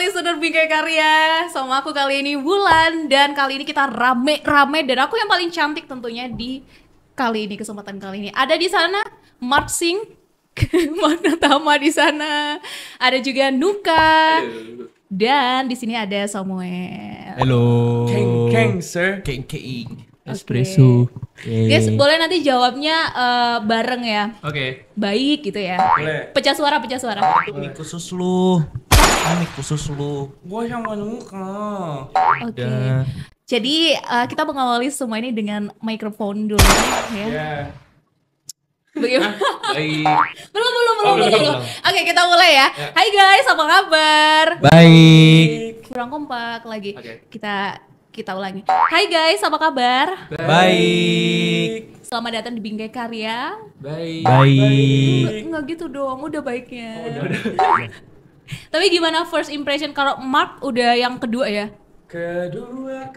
listener Bingkai Karya. Sama aku kali ini Wulan. Dan kali ini kita rame-rame. Dan aku yang paling cantik tentunya di kali ini, kesempatan kali ini. Ada di sana Mark Sing, Magna Tama di sana. Ada juga Nuka. Dan di sini ada Samuel. Hello. Keng, sir. Keng. Espresso. Okay. Guys, boleh nanti jawabnya bareng ya. Oke. Baik gitu ya. Boleh. Pecah suara. Itu mic khusus lu. Mic khusus lu. Gua yang Nuka. Oke. Jadi kita mengawali semua ini dengan mikrofon dulu ya. Ya. Bagaimana? Baik. Belum. Oke, kita mulai ya. Hai guys, apa kabar? Baik. Kurang kompak lagi. Oke. Kita ulangi. Hai guys, apa kabar? Baik. Selamat datang di Bingkai Karya. Baik. Enggak gitu dong, udah baiknya. Tapi gimana first impression kalau Mark udah yang kedua ya? Kedua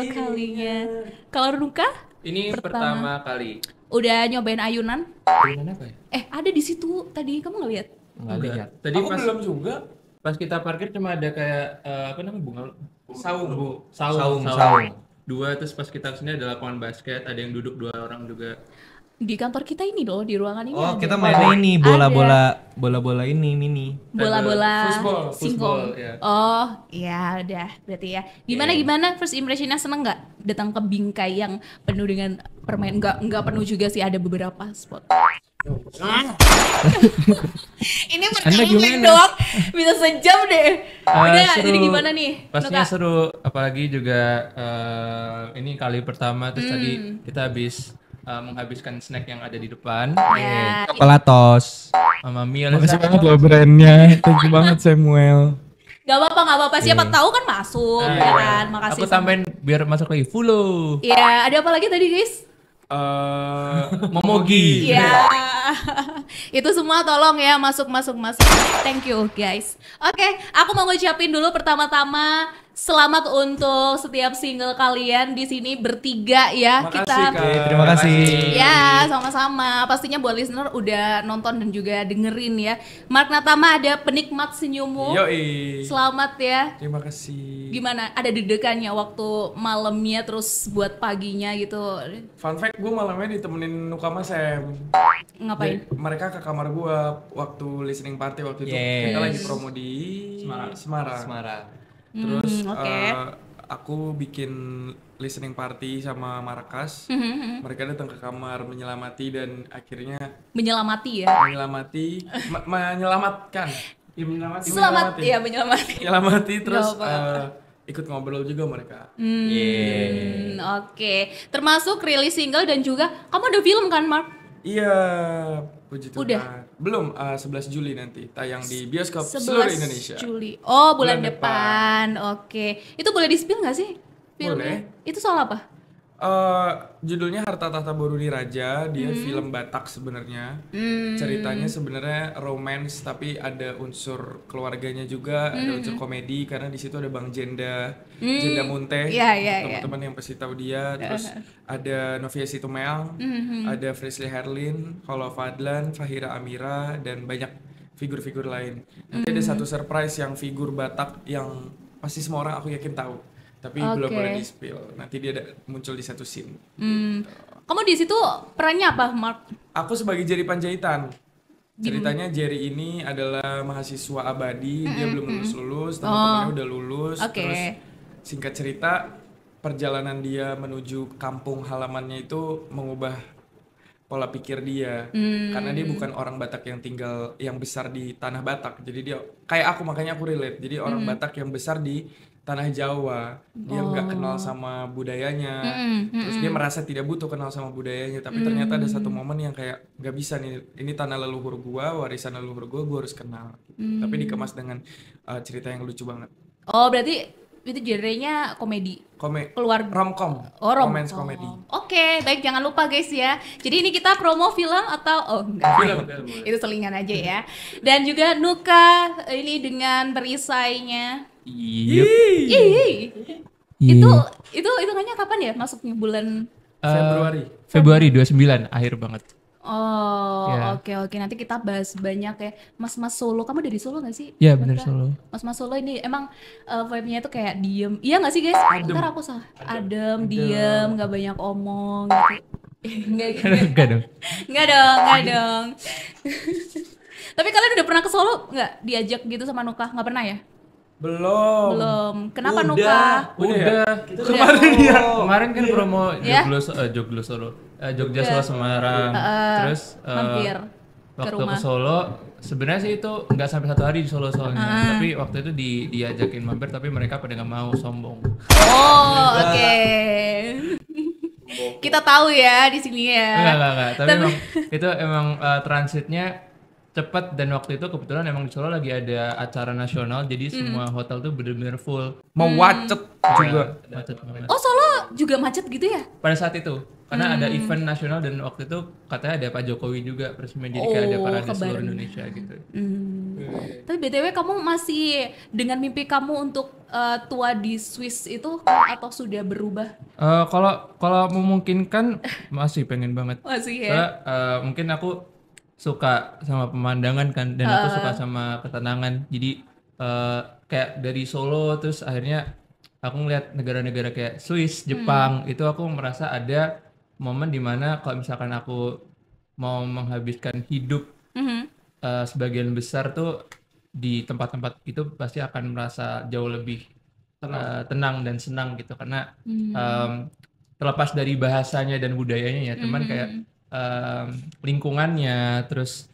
kalinya. Kalau Nuka? Ini pertama kali. Udah nyobain ayunan? Gimana apa ya? Ada di situ tadi, kamu nggak lihat? Enggak lihat. Tadi aku belum juga. Pas kita parkir cuma ada kayak apa namanya bunga saung. Dua, terus pas kita kesini ada lapangan basket, ada yang duduk 2 orang juga. Di kantor kita ini loh, di ruangan ini Oh, ada. kita main ini bola-bola ini mini. Bola-bola Football, singkong. ya. Oh, iya udah berarti ya. Gimana first impressionnya, seneng nggak datang ke Bingkai yang penuh dengan permainan? Nggak penuh juga sih, ada beberapa spot. Ini pertanyaan doang bisa sejam deh. Udah, Seru. jadi gimana nih? Pastinya Nuka? seru, apalagi juga ini kali pertama, terus tadi kita habis menghabiskan snack yang ada di depan. Ya, Pelatos. Mama Mia. Makasih banget loh brandnya. Thank you banget Samuel. nggak apa-apa. Siapa tahu kan masuk, ya kan? Makasih. Aku tambahin biar masuk lagi follow. Iya, ada apa lagi tadi guys? Momogi. Iya. Itu semua tolong ya masuk. Thank you guys. Oke, aku mau ngucapin dulu pertama-tama selamat untuk setiap single kalian di sini bertiga ya. Makasih, Kita Kak. Terima kasih. ya sama-sama. Pastinya buat listener udah nonton dan juga dengerin ya. Magna Tama ada penikmat senyummu. Yoi. Selamat ya. Terima kasih. Gimana? Ada deg-degannya waktu malamnya terus buat paginya gitu. Fun fact, gue malamnya ditemenin Nuka sama Sam. Ngapain? Mereka ke kamar gue waktu listening party waktu itu. Yes. Kita lagi promo di Semarang. Terus oke. aku bikin listening party sama Markas. Mereka datang ke kamar menyelamati dan akhirnya Menyelamati ya. menyelamatkan. Ya, Selamat ya menyelamati. Menyelamati terus Gak apa-apa. ikut ngobrol juga mereka. Oke. Termasuk rilis single dan juga kamu ada film kan, Mark? Iya, puji Tuhan. Udah? Belum, 11 Juli nanti tayang di bioskop seluruh 11 Indonesia. Juli. Oh, bulan Bulan depan. Oke. Itu boleh di-spill nggak sih filmnya? Boleh. Itu soal apa? Judulnya Harta Tahta Boruni Raja, dia film Batak sebenarnya. Ceritanya sebenarnya romance tapi ada unsur keluarganya juga, ada unsur komedi karena di situ ada Bang Jenda Munte, Iya. teman-teman yang pasti tahu dia. Terus ada Novia Situmel, ada Frisley Herlin, Holo Fadlan, Fahira Amira dan banyak figur-figur lain. Nanti ada satu surprise yang figur Batak yang pasti semua orang aku yakin tahu. Tapi belum boleh di-spill. Nanti dia muncul di satu scene. Kamu di situ perannya apa, Mark? Aku sebagai Jerry Panjaitan. Ceritanya Jerry ini adalah mahasiswa abadi, dia belum lulus, teman-temannya udah lulus. Terus singkat cerita, perjalanan dia menuju kampung halamannya itu mengubah pola pikir dia. Karena dia bukan orang Batak yang besar di tanah Batak. Jadi dia kayak aku, makanya aku relate. Jadi orang Batak yang besar di tanah Jawa, dia nggak kenal sama budayanya, terus dia merasa tidak butuh kenal sama budayanya, tapi ternyata ada satu momen yang kayak nggak bisa nih, ini tanah leluhur gua, warisan leluhur gua harus kenal. Tapi dikemas dengan cerita yang lucu banget. Oh, berarti itu genrenya komedi. Keluar Romcom, Oh, romance komedi. Oke, baik, jangan lupa guys ya. Jadi ini kita promo film atau enggak? Film. Itu selingan aja ya. Dan juga Nuka ini dengan perisainya. Yep. Ih. Itu hitungannya kapan ya masuknya bulan Februari. Februari 29 akhir banget. Oh, Ya. oke. Nanti kita bahas banyak ya. Mas-mas Solo, kamu dari Solo nggak sih? Iya, bener Nggak? Solo. Mas-mas Solo ini emang vibe-nya itu kayak diem. Iya nggak sih guys? Ntar aku salah. Adem, diem, nggak banyak omong gitu. Enggak dong. Nggak dong. Tapi kalian udah pernah ke Solo nggak? Diajak gitu sama Nuka? Nggak pernah ya? Belum. Kenapa Nuka? Udah. Kemarin kan promo Ya? Joglo Solo. Jogja Solo Semarang. Terus Mampir ke waktu rumah. ke Solo sebenarnya sih itu nggak sampai 1 hari di Solo soalnya. Tapi waktu itu diajakin mampir tapi mereka pada nggak mau, sombong. Oh, oke. Kita tahu ya di sini ya. Enggak. Tapi emang transitnya cepat, dan waktu itu kebetulan emang di Solo lagi ada acara nasional, jadi semua hotel tuh bener-bener full. Mau wacet juga. Macet banget. Oh, Solo juga macet gitu ya? Pada saat itu karena ada event nasional, dan waktu itu katanya ada Pak Jokowi juga peresmian, jadi kayak ada parade seluruh kebarengan. Indonesia gitu. Tapi BTW kamu masih dengan mimpi kamu untuk tua di Swiss itu atau sudah berubah? Kalau memungkinkan masih pengen banget. Masih ya? Soalnya mungkin aku suka sama pemandangan kan, dan aku suka sama ketenangan. Jadi kayak dari Solo terus akhirnya aku ngeliat negara-negara kayak Swiss, Jepang, itu aku merasa ada momen dimana kalau misalkan aku mau menghabiskan hidup sebagian besar tuh di tempat-tempat itu pasti akan merasa jauh lebih tenang dan senang gitu, karena terlepas dari bahasanya dan budayanya ya, cuman kayak lingkungannya, terus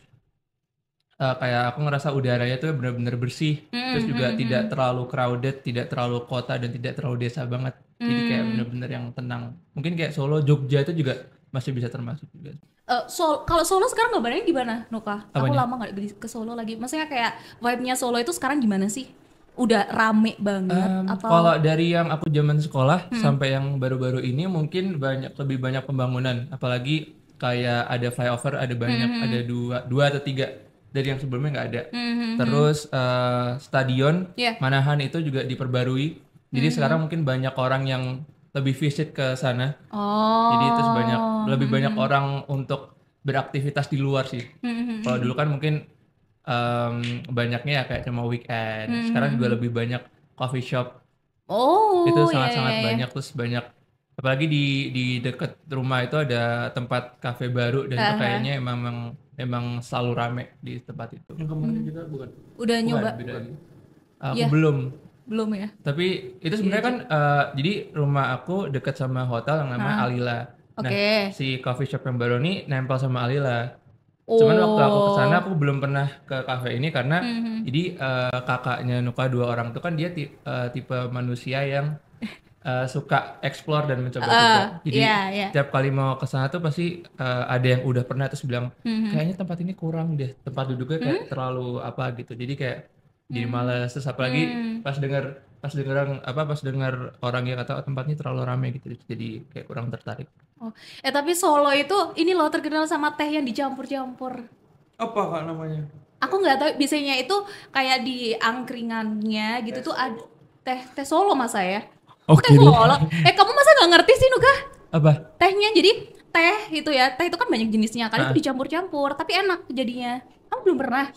kayak aku ngerasa udaranya tuh benar-benar bersih, terus juga tidak terlalu crowded, tidak terlalu kota, dan tidak terlalu desa banget. Jadi kayak benar-benar yang tenang. Mungkin kayak Solo, Jogja itu juga masih bisa termasuk juga. Kalau Solo sekarang gambarnya gimana, Nuka? Aku Apanya? lama nggak ke Solo lagi. Maksudnya kayak vibe-nya Solo itu sekarang gimana sih? Udah rame banget atau? Kalau dari yang aku zaman sekolah sampai yang baru-baru ini mungkin lebih banyak pembangunan, apalagi kayak ada flyover, ada banyak, ada dua atau 3 dari yang sebelumnya nggak ada. Terus stadion Yeah. Manahan itu juga diperbarui. Jadi sekarang mungkin banyak orang yang lebih visit ke sana. Oh. Jadi terus lebih banyak orang untuk beraktivitas di luar sih. Kalau dulu kan mungkin banyaknya ya kayak cuma weekend. Sekarang juga lebih banyak coffee shop. Oh. Itu iya, sangat-sangat iya, iya. banyak, terus banyak, apalagi di dekat rumah itu ada tempat kafe baru, dan itu kayaknya emang selalu rame di tempat itu. Yang kemarin juga bukan. Udah nyoba? Beda lagi. Aku Iya. belum, ya? tapi itu sebenarnya kan jadi rumah aku dekat sama hotel yang namanya Alila. Nah, Oke. si coffee shop yang baru ini nempel sama Alila. Cuman waktu aku kesana aku belum pernah ke kafe ini karena jadi kakaknya Nuka, 2 orang itu kan dia tipe manusia yang suka explore dan mencoba-coba. Jadi iya. tiap kali mau ke sana tuh pasti ada yang udah pernah terus bilang kayaknya tempat ini kurang deh, tempat duduknya kayak terlalu apa gitu. Jadi kayak jadi malas, terus apalagi pas dengar orang yang kata tempatnya terlalu ramai gitu. Jadi kayak kurang tertarik. Oh. Tapi Solo itu ini loh terkenal sama teh yang dicampur-campur. Apa kak namanya? Aku nggak tahu, biasanya itu kayak di angkringannya gitu tuh ada teh Solo masa ya? Oke Teh deh. Solo. Kamu masa nggak ngerti sih Nuka? Apa? Tehnya jadi teh itu ya, teh itu kan banyak jenisnya kan, itu dicampur-campur, tapi enak jadinya. Kamu belum pernah?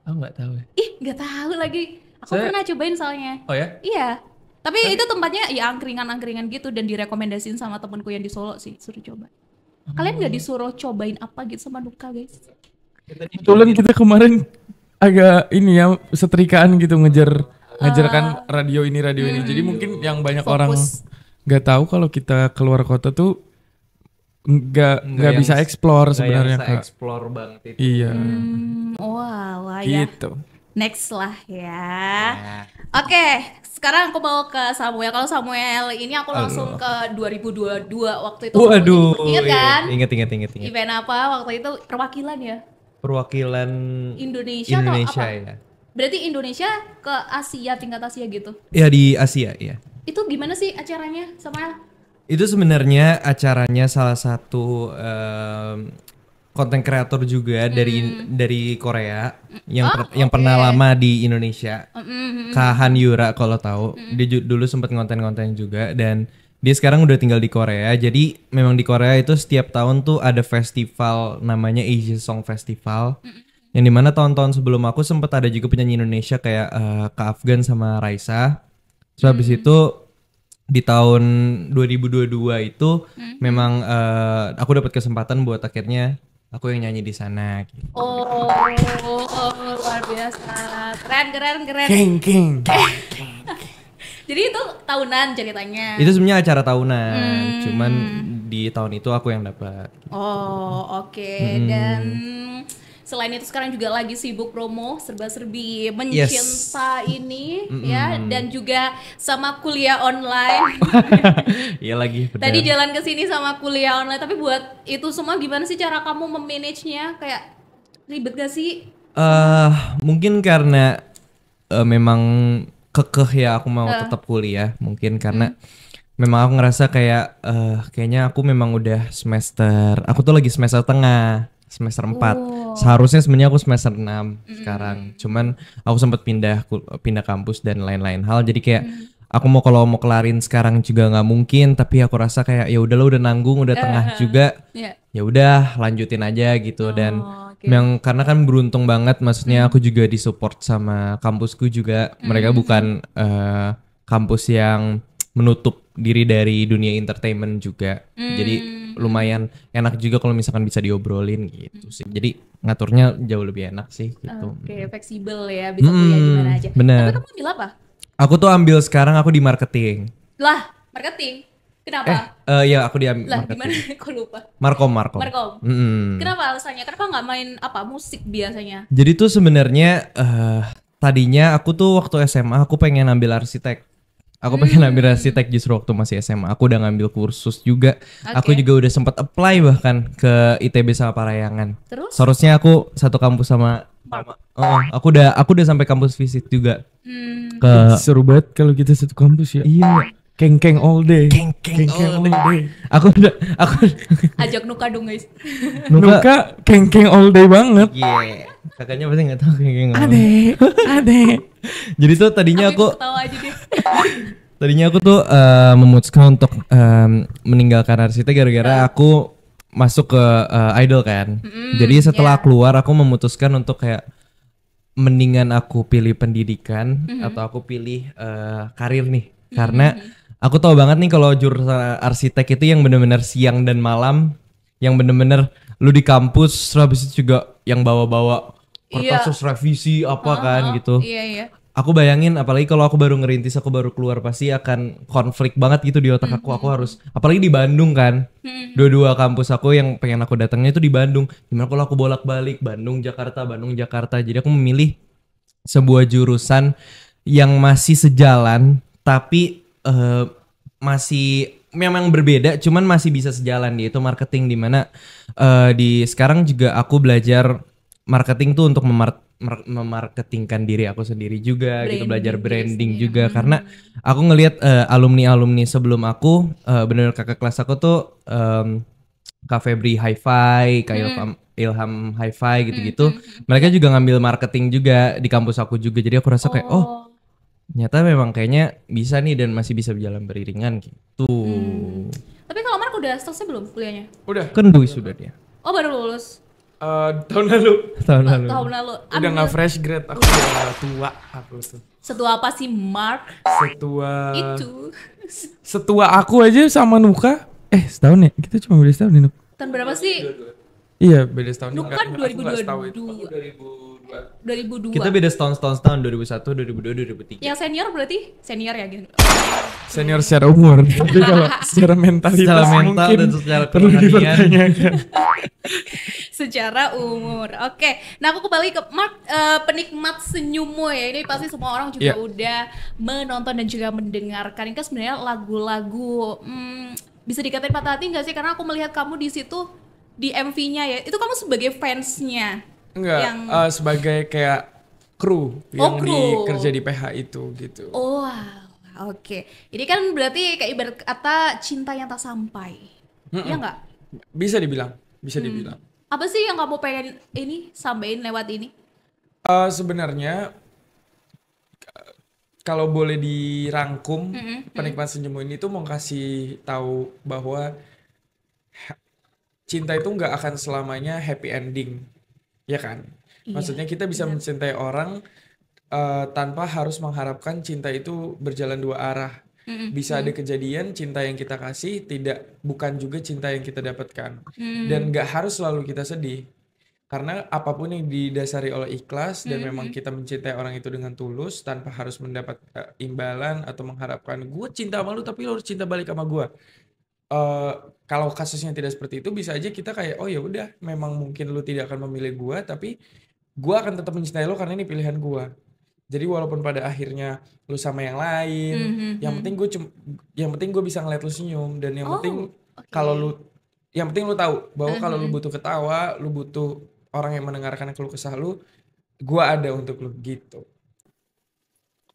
Aku nggak tahu ya. Ih, nggak tahu lagi. Aku pernah cobain soalnya. Oh ya? Iya. Tapi itu tempatnya ya angkringan-angkringan gitu, dan direkomendasiin sama temenku yang di Solo sih, suruh coba. Kalian nggak disuruh cobain apa gitu sama Nuka, guys? Kebetulan kita kemarin agak ini ya setrikaan gitu ngejar kan radio ini. Jadi mungkin yang banyak orang Fokus. nggak tahu kalau kita keluar kota tuh nggak bisa explore sebenarnya Kak. Kak. Explore banget itu. Iya, Wah ya. gitu. Next lah ya. Oke, sekarang aku mau ke Samuel. Kalau Samuel ini aku langsung ke 2022 waktu itu. Waduh. Ingat kan? Ingat. Event apa waktu itu? Perwakilan ya? Perwakilan Indonesia atau apa? ya. Berarti Indonesia ke Asia, tingkat Asia gitu. Ya di Asia ya. Itu gimana sih acaranya, Samuel? Itu sebenarnya acaranya salah satu konten kreator juga dari Korea yang pernah lama di Indonesia. Kak Han Yura kalau tahu. Dia dulu sempat konten-konten juga, dan Dia sekarang udah tinggal di Korea. Jadi memang di Korea itu setiap tahun tuh ada festival namanya Asia Song Festival. Yang dimana tahun-tahun sebelum aku sempat ada juga penyanyi Indonesia kayak Kak Afgan sama Raisa. Terus habis itu di tahun 2022 itu memang aku dapat kesempatan buat akhirnya aku yang nyanyi di sana. Gitu. Oh, luar biasa. Keren. King. Jadi itu tahunan ceritanya. Itu sebenarnya acara tahunan, cuman di tahun itu aku yang dapat. Oh, oke. Dan selain itu sekarang juga lagi sibuk promo serba-serbi mencinta ini ya, dan juga sama kuliah online. Iya lagi. Benar. Tadi jalan ke sini sama kuliah online, tapi buat itu semua gimana sih cara kamu memanage-nya? Kayak ribet gak sih? Mungkin karena memang kekeh ya aku mau tetap kuliah, mungkin karena memang aku ngerasa kayak kayaknya aku memang udah aku tuh lagi semester tengah, semester 4. Seharusnya sebenarnya aku semester 6 sekarang. Cuman aku sempat pindah kampus dan lain-lain hal. Jadi kayak aku kalau mau kelarin sekarang juga nggak mungkin, tapi aku rasa kayak ya udahlah, udah nanggung, udah tengah juga. Ya udah lanjutin aja gitu. Dan memang karena kan beruntung banget, maksudnya aku juga disupport sama kampusku juga. Mereka bukan kampus yang menutup diri dari dunia entertainment juga. Jadi lumayan enak juga kalau misalkan bisa diobrolin gitu sih. Jadi ngaturnya jauh lebih enak sih gitu. Oke, fleksibel ya, bisa kuliah di mana aja. Bener. Tapi kamu ambil apa? Aku tuh ambil sekarang aku di marketing. Lah, marketing. Kenapa? Ya aku di Lah, marketing. gimana? Kok lupa? Markom. Kenapa alasannya? Kenapa nggak main musik biasanya? Jadi tuh sebenarnya tadinya aku tuh waktu SMA aku pengen ambil arsitek. Aku pengen ambil arsitek justru waktu masih SMA. Aku udah ngambil kursus juga. Aku juga udah sempat apply bahkan ke ITB sama Parayangan. Terus? Seharusnya aku satu kampus sama aku udah sampai kampus visit juga. Seru banget kalau kita satu kampus ya. Iya. Keng all day. Keng all day. Aku Ajak Nuka dong guys. Nuka keng all day banget. Iya. Kakaknya pasti nggak tahu keng. Adek. Jadi tuh tadinya aku Ketawa aja deh. Tadinya aku tuh memutuskan untuk meninggalkan arsitek gara-gara aku masuk ke idol kan. Jadi setelah keluar aku memutuskan untuk kayak mendingan aku pilih pendidikan atau aku pilih karir nih. Karena aku tahu banget nih kalau jurusan arsitek itu yang bener-bener siang dan malam, yang bener-bener lu di kampus terus habis itu juga yang bawa-bawa kertas revisi apa kan gitu. Iya. Aku bayangin apalagi kalau aku baru ngerintis, aku baru keluar pasti akan konflik banget gitu di otak aku. Aku harus apalagi di Bandung kan. Dua-dua kampus aku yang pengen aku datangnya itu di Bandung. Gimana kalau aku bolak-balik Bandung Jakarta. Jadi aku memilih sebuah jurusan yang masih sejalan tapi masih memang berbeda, cuman masih bisa sejalan, yaitu marketing, di mana di sekarang juga aku belajar marketing tuh untuk memarketingkan diri aku sendiri juga, gitu, belajar branding juga. Karena aku ngelihat alumni sebelum aku, bener kakak kelas aku tuh Kak Febri Hi-Fi, Kak Ilham Hi-Fi gitu-gitu. Mereka juga ngambil marketing juga di kampus aku juga. Jadi aku rasa kayak ternyata memang kayaknya bisa nih dan masih bisa berjalan beriringan gitu. Tapi kalau Mark udah selesai belum kuliahnya? Udah. Kan Dwi sudah dia. Oh, baru lulus. Tahun lalu. Tahun lalu. Tahun lalu. Udah nggak fresh grade, aku udah tua aku tuh. Setua apa sih Mark? Setua. Itu. Setua aku aja sama Nuka. Setahun ya? Kita cuma beda setahun nih, Nuk. Tahun berapa sih? Iya, beda setahun. Nuka kan 2022. 2002. Kita beda setahun 2001, 2002, 2003. Yang senior berarti senior ya gitu. Senior secara umur. Tapi kalau secara mentalitas Secara mental mungkin dan secara perlu kerohanian. dipertanyakan. Secara umur. Oke. Nah, aku kembali ke Mark, penikmat senyummu ya. Ini pasti semua orang juga udah menonton dan juga mendengarkan. Ini kan sebenarnya lagu-lagu bisa dikatain patah hati nggak sih? Karena aku melihat kamu di situ di MV-nya ya. Itu kamu sebagai fansnya. Enggak, sebagai kayak kru yang kerja di PH itu gitu. Oh, wow. Oke. Ini kan berarti kayak ibarat kata cinta yang tak sampai. Iya nggak? Bisa dibilang. Apa sih yang kamu pengen sampein lewat ini? Sebenarnya kalau boleh dirangkum, penikmat senyum ini tuh mau kasih tahu bahwa cinta itu nggak akan selamanya happy ending, ya kan? Maksudnya kita bisa mencintai orang tanpa harus mengharapkan cinta itu berjalan dua arah. Bisa ada kejadian cinta yang kita kasih bukan juga cinta yang kita dapatkan, dan nggak harus selalu kita sedih. Karena apapun yang didasari oleh ikhlas dan memang kita mencintai orang itu dengan tulus tanpa harus mendapat imbalan atau mengharapkan gue cinta sama lu tapi lu harus cinta balik sama gue. Kalau kasusnya tidak seperti itu, bisa aja kita kayak oh ya udah, memang mungkin lu tidak akan memilih gue, tapi gue akan tetap mencintai lu karena ini pilihan gue. Jadi walaupun pada akhirnya lu sama yang lain, yang penting gue bisa ngeliat lu senyum, dan yang penting yang penting lu tahu bahwa kalau lu butuh ketawa, lu butuh orang yang mendengarkan keluh kesah lu, gue ada untuk lu gitu.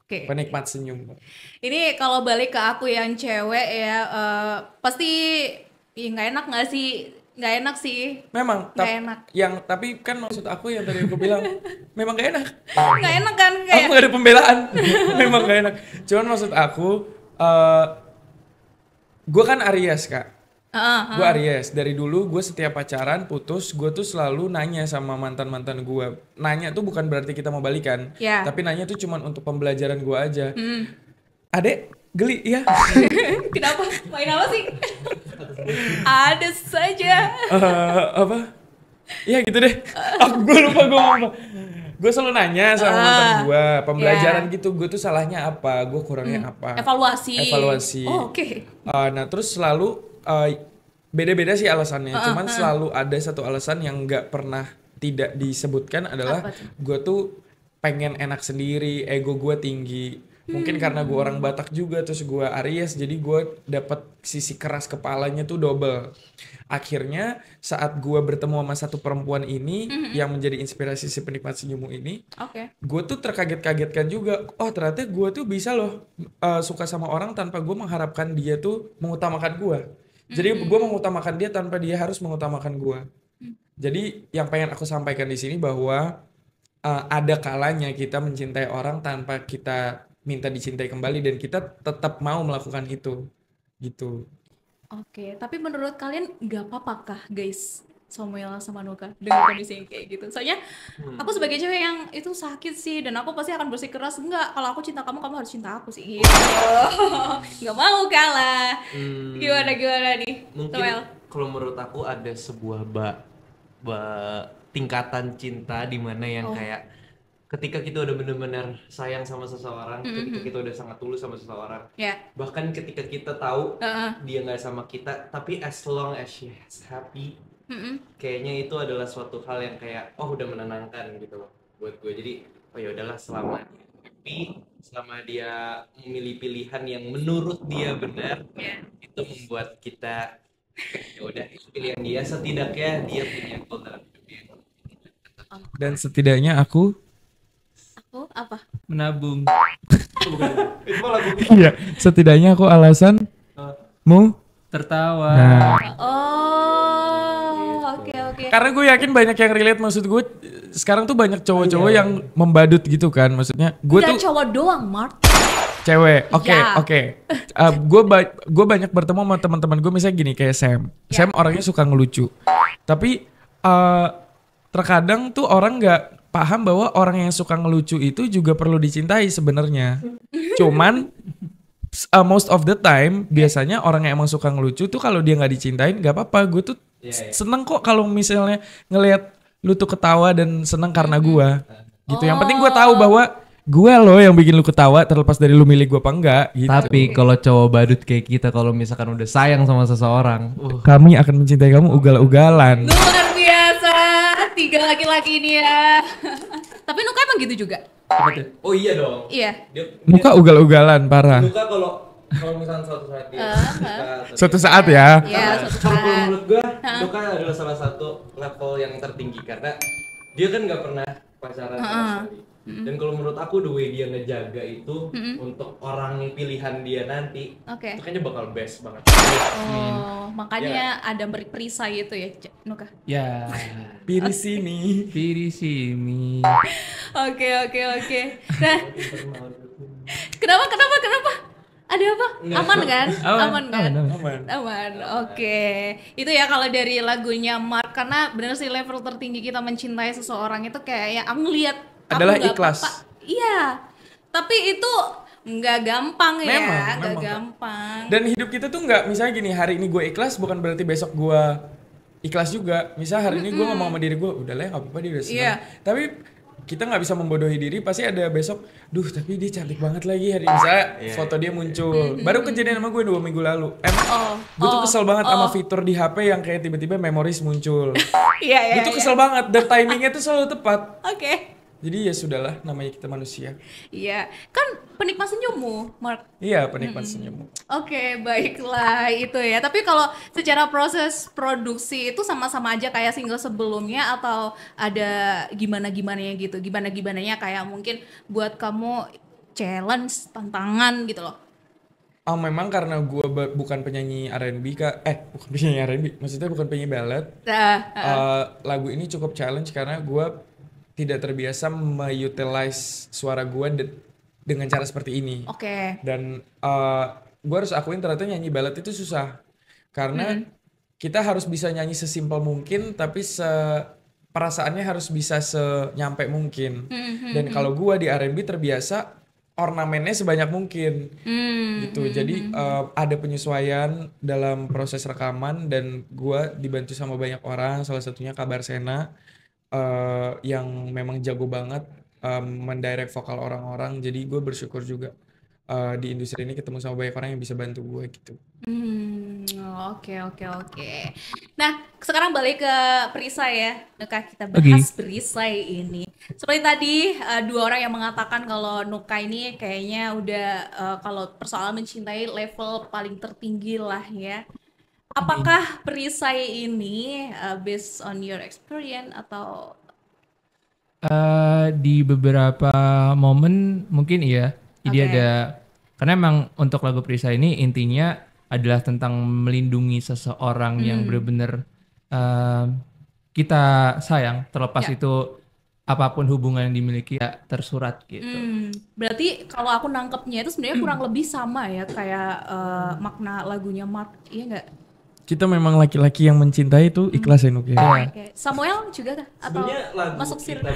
Penikmat senyum. Ini kalau balik ke aku yang cewek ya, pasti nggak enak nggak sih? Nggak enak sih. Memang. Nggak enak. Tapi kan maksud aku yang tadi aku bilang, memang nggak enak. Nggak enak kan? Aku nggak ada pembelaan. Memang nggak enak. Cuman maksud aku, gue kan Aries Kak. Gue Aries. Dari dulu gue setiap pacaran putus, gue tuh selalu nanya sama mantan-mantan gue. Nanya tuh bukan berarti kita mau balikan, tapi nanya tuh cuman untuk pembelajaran gue aja. Adek, geli ya? Kenapa? Main apa sih? Ada saja. Apa? Ya gitu deh. Gue lupa. Gue selalu nanya sama mantan gue, pembelajaran gitu. Gue tuh salahnya apa? Gue kurangnya apa? Evaluasi. Oh, oke. Nah terus selalu beda-beda sih alasannya. Cuman selalu ada satu alasan yang nggak pernah tidak disebutkan adalah gue tuh pengen enak sendiri, ego gue tinggi. Mungkin karena gue orang Batak juga, terus gue Aries, jadi gue dapet sisi keras kepalanya tuh double. Akhirnya saat gue bertemu sama satu perempuan ini yang menjadi inspirasi si penikmat senyummu ini, gue tuh terkaget-kagetkan juga. Oh ternyata gue tuh bisa loh suka sama orang tanpa gue mengharapkan dia tuh mengutamakan gue. Jadi gue mengutamakan dia tanpa dia harus mengutamakan gue. Jadi yang pengen aku sampaikan di sini bahwa ada kalanya kita mencintai orang tanpa kita minta dicintai kembali, dan kita tetap mau melakukan itu gitu. Oke, tapi menurut kalian nggak apa-apa kah guys, Samuel sama Nuka dengan kondisi yang kayak gitu? Soalnya aku sebagai cewek yang itu sakit sih, dan aku pasti akan bersikeras enggak, kalau aku cinta kamu harus cinta aku sih gitu. Nggak mau kalah. Gimana nih mungkin Samuel? kalau menurut aku ada sebuah tingkatan cinta di mana yang kayak ketika kita udah benar-benar sayang sama seseorang, ketika kita udah sangat tulus sama seseorang, bahkan ketika kita tahu dia nggak sama kita, tapi as long as she is happy, kayaknya itu adalah suatu hal yang kayak udah menenangkan gitu loh buat gue. Jadi ya udahlah, selama dia happy, selama dia memilih pilihan yang menurut dia benar, itu membuat kita ya udah, itu pilihan dia, setidaknya dia punya goal dalam hidupnya. Dan setidaknya aku apa? Menabung. Iya, setidaknya aku alasan mu Tertawa. Oke. Karena gue yakin banyak yang relate. Maksud gue sekarang tuh banyak cowok-cowok yang membadut gitu kan. Maksudnya gue Nggak tuh cowok doang, Mark. cewek. Oke. Gue banyak bertemu sama teman-teman gue, misalnya gini kayak Sam. Sam orangnya suka ngelucu. Tapi terkadang tuh orang nggak paham bahwa orang yang suka ngelucu itu juga perlu dicintai sebenarnya. Cuman most of the time biasanya orang yang emang suka ngelucu tuh kalau dia nggak dicintain nggak apa-apa. Gue tuh seneng kok kalau misalnya ngelihat lu tuh ketawa dan seneng karena gue gitu. Yang penting gue tahu bahwa gue loh yang bikin lu ketawa, terlepas dari lu milih gue apa enggak gitu. Tapi kalau cowok badut kayak kita, kalau misalkan udah sayang sama seseorang, kami akan mencintai kamu ugal-ugalan. Luar biasa, 3 laki-laki ini ya. Tapi Nuka emang gitu juga? oh iya dong. Iya. Muka ugal-ugalan parah. Luka kalau misalkan suatu saat dia Suatu saat ya. Iya, suatu kalau saat. menurut gue Luka adalah salah satu level yang tertinggi karena dia kan nggak pernah pacaran sama sekali. Dan kalau menurut aku the way dia ngejaga itu untuk orang pilihan dia nanti, itu kayaknya bakal best banget. Oh, makanya ada perisai itu ya, Nuka. Ya. Pilih sini. Pilih sini. Oke. Nah, Kenapa? Ada apa? Aman kan? Aman, Kan? aman. Aman. Oke. Itu ya kalau dari lagunya Mark, karena bener sih level tertinggi kita mencintai seseorang itu kayak ya ngelihat Adalah nggak ikhlas. apa-apa. Iya. Tapi itu nggak gampang ya, Memang, nggak Kak. gampang. Dan hidup kita tuh nggak, misalnya gini, hari ini gue ikhlas bukan berarti besok gue ikhlas juga. Misal hari ini gue ngomong sama diri gue, udah lah nggak apa-apa, dia udah senang. Iya. Tapi kita nggak bisa membodohi diri, pasti ada besok, duh tapi dia cantik banget lagi hari ini. Misalnya foto dia muncul, baru kejadian sama gue 2 minggu lalu. Gue tuh kesel banget sama fitur di HP yang kayak tiba-tiba memories muncul. Iya. Gue tuh kesel banget, dan timingnya tuh selalu tepat. Oke. Jadi ya sudahlah, namanya kita manusia. Iya. Kan penikmat senyummu, Mark. Iya, penikmat senyum. Oke, baiklah itu ya. Tapi kalau secara proses produksi itu sama-sama aja kayak single sebelumnya atau ada gimana-gimananya gitu? Gimana-gimananya kayak mungkin buat kamu challenge, tantangan gitu loh. Memang karena gue bukan penyanyi R&B kak, bukan penyanyi R&B, maksudnya bukan penyanyi ballad. Lagu ini cukup challenge karena gue tidak terbiasa mengutilize suara gue dengan cara seperti ini. Oke. Dan gue harus akuin ternyata nyanyi ballad itu susah. Karena kita harus bisa nyanyi sesimpel mungkin, tapi perasaannya harus bisa senyampe mungkin. Dan kalau gue di R&B terbiasa ornamennya sebanyak mungkin. Gitu. Jadi ada penyesuaian dalam proses rekaman dan gue dibantu sama banyak orang, salah satunya Kabar Sena. Yang memang jago banget mendirect vokal orang-orang, jadi gue bersyukur juga di industri ini ketemu sama banyak orang yang bisa bantu gue gitu. Oke. Nah, sekarang balik ke perisai ya. Nuka, kita bahas perisai ini. Seperti tadi dua orang yang mengatakan kalau Nuka ini kayaknya udah kalau persoalan mencintai level paling tertinggi lah ya. Apakah perisai ini based on your experience atau Di beberapa momen mungkin iya. Jadi Oke. ada, karena emang untuk lagu perisai ini intinya adalah tentang melindungi seseorang yang benar-benar kita sayang, terlepas Ya. itu apapun hubungan yang dimiliki ya tersurat gitu. berarti kalau aku nangkepnya itu sebenarnya kurang lebih sama ya kayak makna lagunya Mark, iya nggak? Kita memang laki-laki yang mencintai itu ikhlas ya Nuk ya. Oke. Samuel juga kah? Atau masuk circle?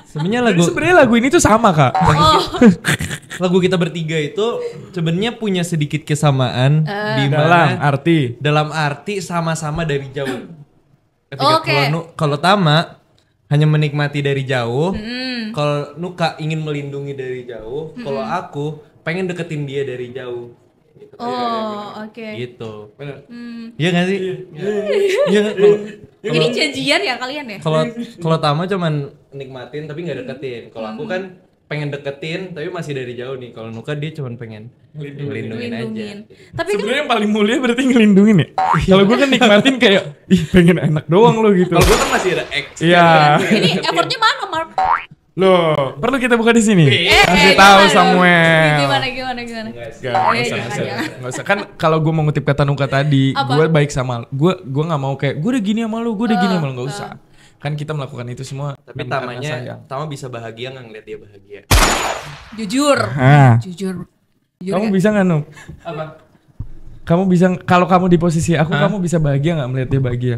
Sebenarnya Jadi sebenarnya lagu ini tuh sama kak. lagu kita bertiga itu sebenarnya punya sedikit kesamaan di Dalam mana arti. dalam arti sama-sama dari jauh. Oke. Kalau Tama hanya menikmati dari jauh, kalau Nuka ingin melindungi dari jauh, kalau aku pengen deketin dia dari jauh. Gitu. Oke. Gitu. Iya nggak sih? Iya nggak? Ini janjian ya kalian ya? Kalau Tama cuman nikmatin tapi nggak deketin. Kalau aku kan pengen deketin tapi masih dari jauh nih. Kalau Nuka dia cuman pengen ngelindungin aja. Lindungin. Tapi kan Sebenarnya yang paling mulia berarti ngelindungin ya. Kalau gue kan nikmatin kayak ih pengen enak doang lo gitu. Kalau gue kan masih ada X. Iya. ini effortnya mana Mark? Loh, perlu kita buka di sini. Kasih gimana tahu dong? Samuel. Gimana? Nggak usah. Kan kalau gue mau ngutip kata Nuka tadi, Apa? gue baik sama gue nggak mau kayak gue udah gini sama lu, gue udah gini sama lu, nggak usah. Kan kita melakukan itu semua. Tapi karena sayang. Tamanya, Tama bisa bahagia nggak ngeliat dia bahagia. Jujur. Ah, Jujur kamu ya? bisa nggak Nuk? Apa? Kamu bisa kalau kamu di posisi aku, kamu bisa bahagia nggak melihat dia bahagia?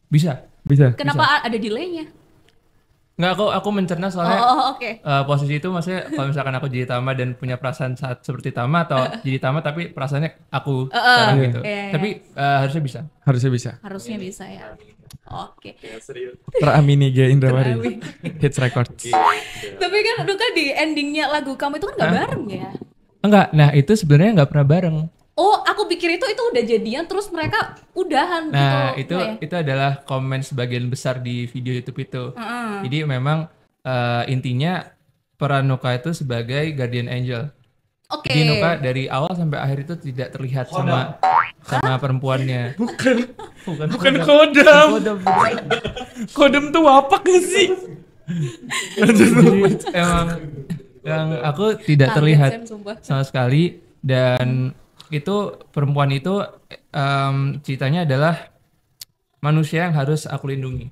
Bisa. Bisa. Kenapa ada delaynya? Nggak, aku mencerna soalnya Oke. posisi itu maksudnya kalau misalkan aku jadi Tama dan punya perasaan saat seperti Tama atau jadi Tama tapi perasaannya aku sekarang gitu. iya. Tapi harusnya bisa. Harusnya bisa. Harusnya bisa ya. Oke. Teramini G Indrawari. Hits Records. Tapi kan Nuka di endingnya lagu kamu itu kan nggak bareng ya? Enggak, nah itu sebenarnya nggak pernah bareng. Oh, aku pikir itu udah jadian terus mereka udahan Nah gitu. itu adalah komen sebagian besar di video YouTube itu. Jadi memang intinya peran Nuka itu sebagai guardian angel. Oke. Jadi Nuka dari awal sampai akhir itu tidak terlihat sama perempuannya. Bukan kodam. Kodam tuh wapak gak sih? Jadi emang yang aku tidak Kaget, terlihat Sam, sumpah. sama sekali, dan itu perempuan itu ceritanya adalah manusia yang harus aku lindungi.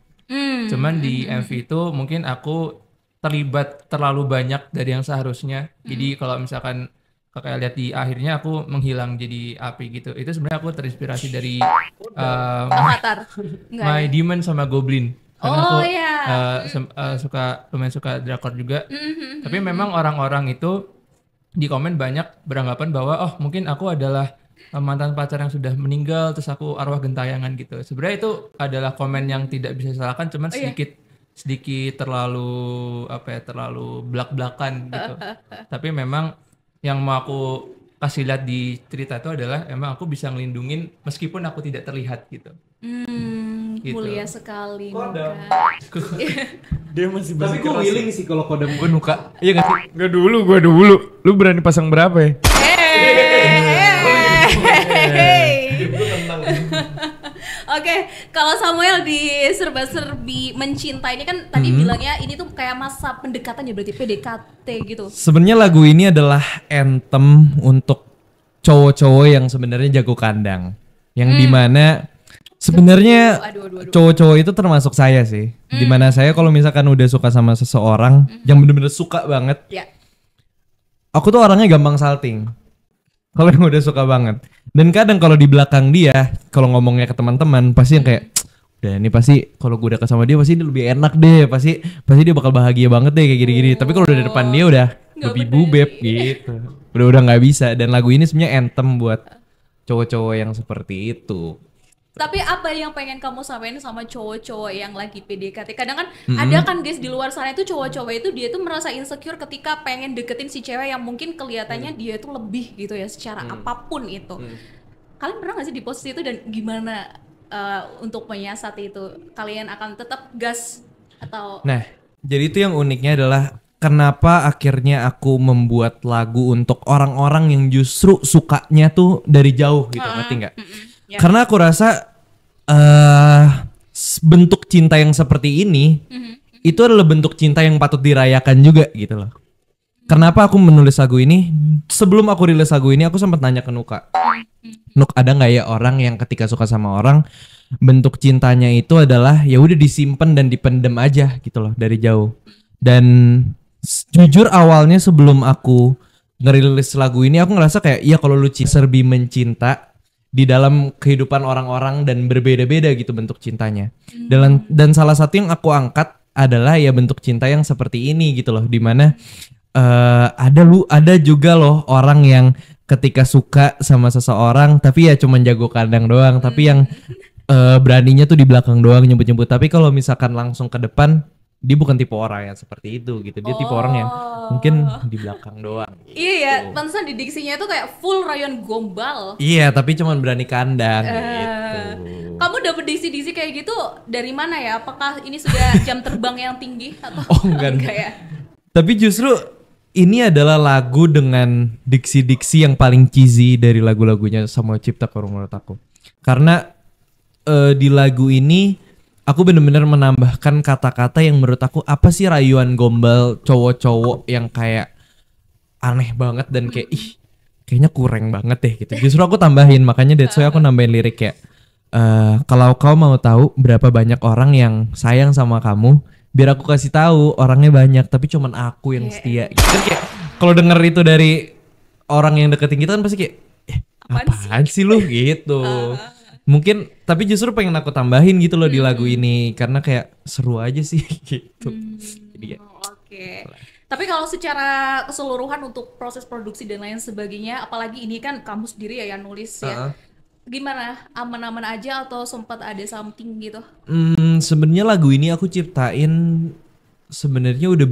Cuman di MV itu mungkin aku terlibat terlalu banyak dari yang seharusnya. Jadi kalau misalkan kakak lihat di akhirnya aku menghilang jadi api gitu. Itu sebenarnya aku terinspirasi dari Avatar. Enggak. My Demon sama Goblin. Karena Oh, aku iya. lumayan suka drakor juga. Tapi memang orang-orang itu di komen banyak beranggapan bahwa oh mungkin aku adalah mantan pacar yang sudah meninggal terus aku arwah gentayangan gitu. Sebenarnya itu adalah komen yang tidak bisa disalahkan, cuman sedikit terlalu terlalu belak-belakan gitu. Tapi memang yang mau aku kasih lihat di cerita itu adalah emang aku bisa ngelindungin meskipun aku tidak terlihat gitu. Gitu. Mulia sekali Nuka. Dia masih Tapi gue bersikeras. willing sih kalau kodam gue Nuka. Iya gak sih? Gua dulu. Lu berani pasang berapa ya? Oke, kalau Samuel di serba-serbi mencinta ini kan tadi bilangnya ini tuh kayak masa pendekatan ya, berarti PDKT gitu. Sebenarnya lagu ini adalah anthem untuk cowok-cowok yang sebenarnya jago kandang. Yang dimana sebenarnya Aduh. cowok-cowok itu termasuk saya sih. Dimana saya kalau misalkan udah suka sama seseorang yang bener-bener suka banget, Ya. aku tuh orangnya gampang salting. Kalau yang udah suka banget. Dan kadang kalau di belakang dia, kalau ngomongnya ke teman-teman, pasti yang kayak, udah ini pasti kalau gue deket sama dia pasti ini lebih enak deh, pasti dia bakal bahagia banget deh kayak gini-gini. Tapi kalau udah di depan dia udah babi bubeb gitu. Udah nggak bisa. Dan lagu ini sebenarnya anthem buat cowok-cowok yang seperti itu. Tapi apa yang pengen kamu sampaikan sama cowok-cowok yang lagi PDKT? Kadang kan ada kan guys di luar sana itu cowok-cowok itu dia tuh merasa insecure ketika pengen deketin si cewek yang mungkin kelihatannya dia tuh lebih gitu ya secara apapun itu. Kalian pernah gak sih di posisi itu dan gimana untuk menyiasati itu? Kalian akan tetap gas atau Nah, jadi itu yang uniknya adalah kenapa akhirnya aku membuat lagu untuk orang-orang yang justru sukanya tuh dari jauh gitu, ngerti nggak? Ya. Karena aku rasa bentuk cinta yang seperti ini itu adalah bentuk cinta yang patut dirayakan juga gitu loh. Kenapa aku menulis lagu ini? Sebelum aku rilis lagu ini, aku sempat nanya ke Nuka. Nuk, ada nggak ya orang yang ketika suka sama orang, bentuk cintanya itu adalah ya udah disimpan dan dipendem aja gitu loh dari jauh. Dan jujur awalnya sebelum aku ngerilis lagu ini, aku ngerasa kayak iya kalau lu serbi mencinta di dalam kehidupan orang-orang dan berbeda-beda gitu bentuk cintanya. Dan salah satu yang aku angkat adalah ya bentuk cinta yang seperti ini gitu loh, dimana ada juga loh orang yang ketika suka sama seseorang tapi ya cuman jago kandang doang, tapi yang beraninya tuh di belakang doang nyebut-nyebut. Tapi kalau misalkan langsung ke depan, dia bukan tipe orang yang seperti itu gitu. Dia tipe orang yang mungkin di belakang doang. Iya ya, pantesan di diksinya itu kayak full rayon gombal. Iya, tapi cuman berani kandang gitu. Kamu dapet diksi-diksi kayak gitu dari mana ya? Apakah ini sudah jam terbang yang tinggi atau Oh, enggak. ya? Tapi justru ini adalah lagu dengan diksi-diksi yang paling cheesy dari lagu-lagunya Samuel Cipta kalau menurut aku. Karena di lagu ini aku bener-bener menambahkan kata-kata yang menurut aku apa sih rayuan gombal cowok-cowok yang kayak aneh banget dan kayak ih kayaknya kurang banget deh gitu. Justru aku tambahin, makanya that's why aku nambahin lirik kayak kalau kau mau tahu berapa banyak orang yang sayang sama kamu, biar aku kasih tahu orangnya banyak tapi cuman aku yang setia. Gitu kan kayak kalau denger itu dari orang yang deketin kita kan pasti kayak apaan sih lu gitu. Mungkin tapi justru pengen aku tambahin gitu loh di lagu ini karena kayak seru aja sih gitu. Jadi ya. Oke. Tapi kalau secara keseluruhan untuk proses produksi dan lain sebagainya, apalagi ini kan kamu sendiri ya yang nulis ya. Gimana? Aman-aman aja atau sempat ada something gitu? Sebenarnya lagu ini aku ciptain sebenarnya udah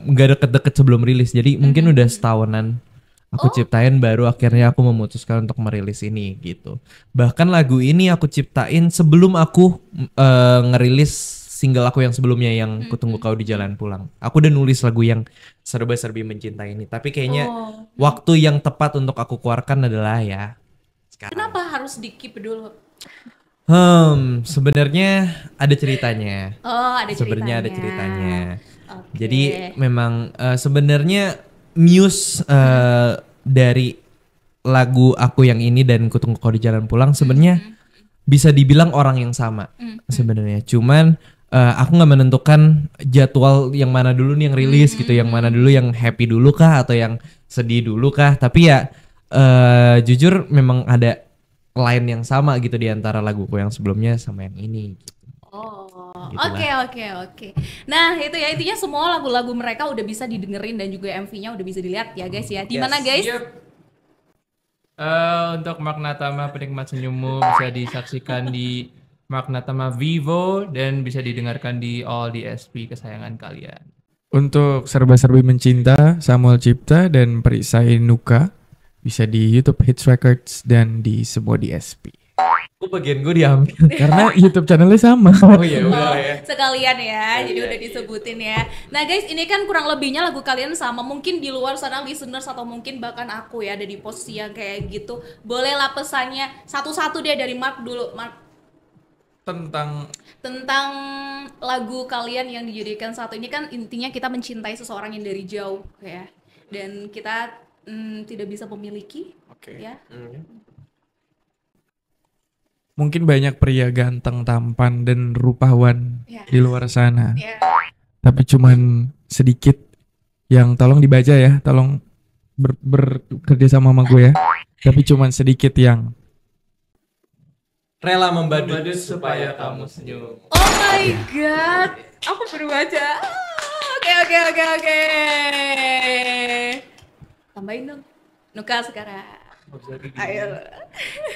nggak deket-deket sebelum rilis. Jadi mungkin udah setahunan aku ciptain baru akhirnya aku memutuskan untuk merilis ini gitu. Bahkan lagu ini aku ciptain sebelum aku ngerilis single aku yang sebelumnya yang Kutunggu Kau di Jalan Pulang. Aku udah nulis lagu yang serba-serbi mencinta ini. Tapi kayaknya waktu yang tepat untuk aku keluarkan adalah ya sekarang. Kenapa harus di-keep dulu? Sebenarnya ada ceritanya. Oh, ada ceritanya. Sebenarnya ada ceritanya. Oke. Jadi memang sebenarnya muse dari lagu aku yang ini dan Kutunggu Kau di Jalan Pulang sebenarnya bisa dibilang orang yang sama sebenarnya. Cuman aku nggak menentukan jadwal yang mana dulu nih yang rilis gitu, yang mana dulu yang happy dulu kah atau yang sedih dulu kah. Tapi ya jujur memang ada line yang sama gitu di antara laguku yang sebelumnya sama yang ini. Oh, Gitulah. oke. Nah, itu ya intinya semua lagu-lagu mereka udah bisa didengerin dan juga MV-nya udah bisa dilihat ya guys ya. Di mana guys? Untuk Magnatama Penikmat Senyummu bisa disaksikan di Magnatama Vivo dan bisa didengarkan di all DSP kesayangan kalian. Untuk Serba-Serbi Mencinta, Samuel Cipta dan Perisai Nuka bisa di YouTube Hits Records dan di semua DSP. Kok bagian gue diambil? Karena YouTube channelnya sama. Oh iya udah ya. Sekalian ya, jadi udah disebutin ya. Nah guys, ini kan kurang lebihnya lagu kalian sama. Mungkin di luar sana listeners atau mungkin bahkan aku ya ada di posisi yang kayak gitu. Bolehlah pesannya satu-satu deh dari Mark dulu. Mark, tentang lagu kalian yang dijadikan satu ini kan intinya kita mencintai seseorang yang dari jauh ya. Dan kita tidak bisa memiliki. Oke. Ya. Mungkin banyak pria ganteng, tampan, dan rupawan Ya. di luar sana. Ya. Tapi cuman sedikit yang tolong dibaca ya, tolong bekerja sama gue ya. Tapi cuman sedikit yang Rela membadut supaya kamu senyum. Oh my god, aku baru baca. Oke. Tambahin dong. Nuka sekarang. Ayo.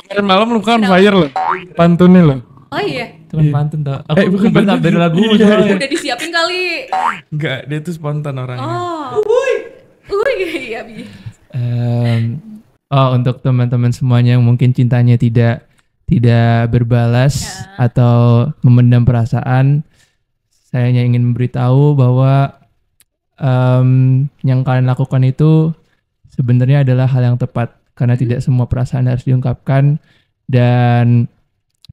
kemarin malam lu kan fire loh, pantunnya loh. Oh iya, Teman pantun tau. Aku bukan bukan pantun. dari lagu udah disiapin kali. Enggak, dia tuh spontan orangnya. Oh. Iya, Bi. Untuk teman-teman semuanya yang mungkin cintanya tidak berbalas atau memendam perasaan, saya hanya ingin memberitahu bahwa yang kalian lakukan itu sebenarnya adalah hal yang tepat karena tidak semua perasaan harus diungkapkan dan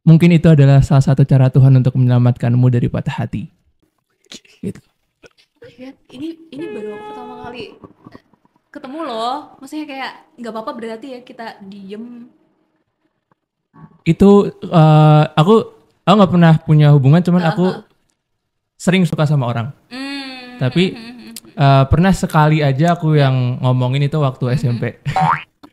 mungkin itu adalah salah satu cara Tuhan untuk menyelamatkanmu dari patah hati. Gitu. Lihat, ini baru aku pertama kali ketemu loh. Maksudnya kayak nggak apa-apa berarti ya kita diem. Itu aku nggak pernah punya hubungan, cuman aku sering suka sama orang. Tapi pernah sekali aja aku yang ngomongin itu waktu SMP.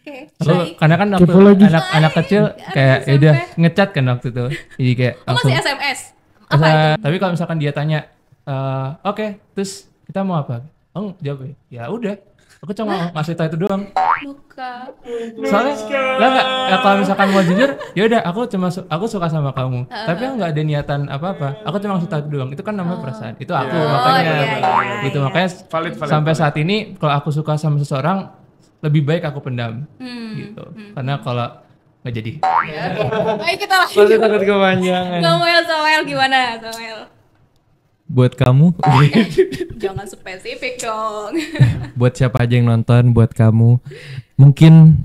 Oke. Karena kan waktu anak kecil kayak ya udah ngecat kan waktu itu. Jadi kayak Oh, langsung. masih SMS. Apa itu? Tapi kalau misalkan dia tanya, oke, terus kita mau apa? Oh, jawab ya udah. Aku cuma ngasih tau itu doang. Nuka. Soalnya lah nggak, kalau misalkan mau jujur, ya udah aku suka sama kamu. Tapi aku nggak ada niatan apa-apa. Aku cuma ngasih tahu itu doang. Itu kan namanya perasaan. Itu aku makanya. iya. Gitu makanya Valid. sampai saat ini kalau aku suka sama seseorang lebih baik aku pendam. Gitu. Karena kalau nggak jadi. Ayo kita lagi. Masih takut kepanjangan. Samuel gimana? Samuel. Buat kamu, Jangan spesifik dong. buat siapa aja yang nonton, buat kamu, mungkin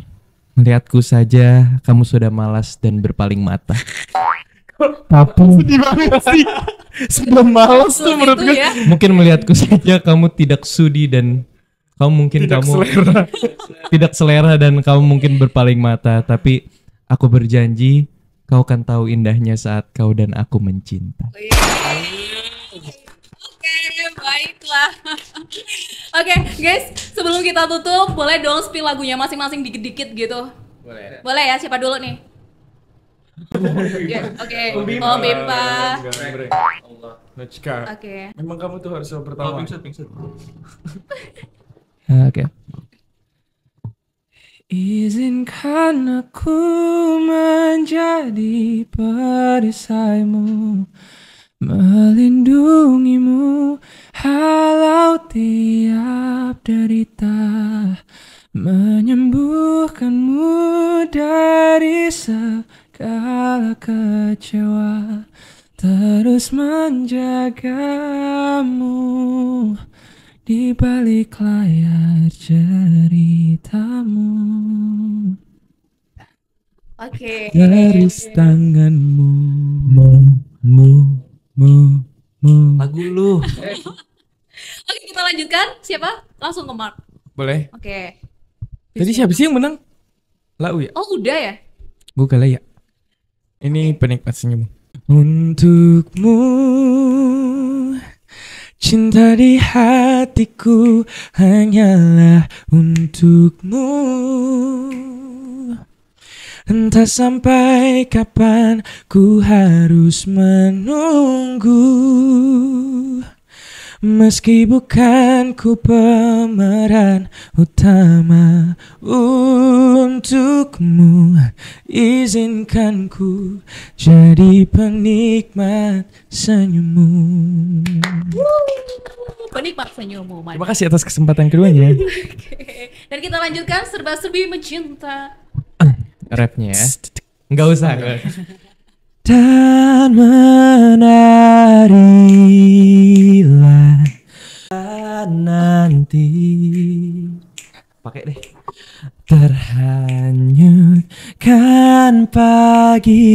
melihatku saja kamu sudah malas dan berpaling mata. Tapi sebelum malas tuh menurut Itu gue. ya. Mungkin melihatku saja kamu tidak sudi dan tidak selera dan kamu mungkin berpaling mata. Tapi aku berjanji kau akan tahu indahnya saat kau dan aku mencinta. Oke, baiklah. Oke, guys, sebelum kita tutup, boleh dong spill lagunya masing-masing dikit-dikit gitu. Boleh ya, siapa dulu nih? Ya, oke. Oh, Bimpa. Najka. Oke. Memang kamu tuh harus yang pertama. Oke. Izinkan aku menjadi perisaimu, melindungimu halau tiap derita, menyembuhkanmu dari segala kecewa, terus menjagamu di balik layar ceritamu. Oke. Garis tanganmu, Lagu lu. Oke, kita lanjutkan. Siapa? Langsung ke Mark. boleh. Oke. Tadi siapa sih yang menang? Lau ya? Oh, udah ya? Gue kalah ya. Ini penikmat senyum. Untukmu Cinta di hatiku hanyalah untukmu. Entah sampai kapan ku harus menunggu. Meski bukan ku pemeran utama untukmu, izinkan ku jadi penikmat senyummu. Penikmat senyummu. Terima kasih atas kesempatan keduanya. Dan kita lanjutkan serba-serbi mencinta. Rapnya ya. Nggak usah. Dan menarilah nanti Pakai deh. terhanyutkan pagi,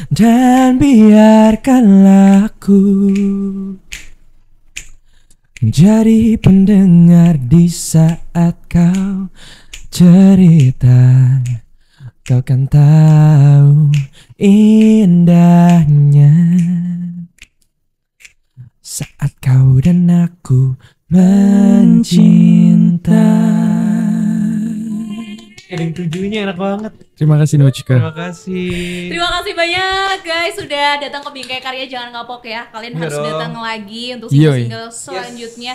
dan biarkanlah aku menjadi pendengar di saat kau cerita. Kau kan tahu indahnya saat kau dan aku mencinta. Yang tujuhnya enak banget. Terima kasih Nochika. Terima kasih. Terima kasih banyak guys sudah datang ke Bingkai Karya. Jangan ngapok ya. Kalian harus dong. datang lagi untuk Yoi. single-single selanjutnya.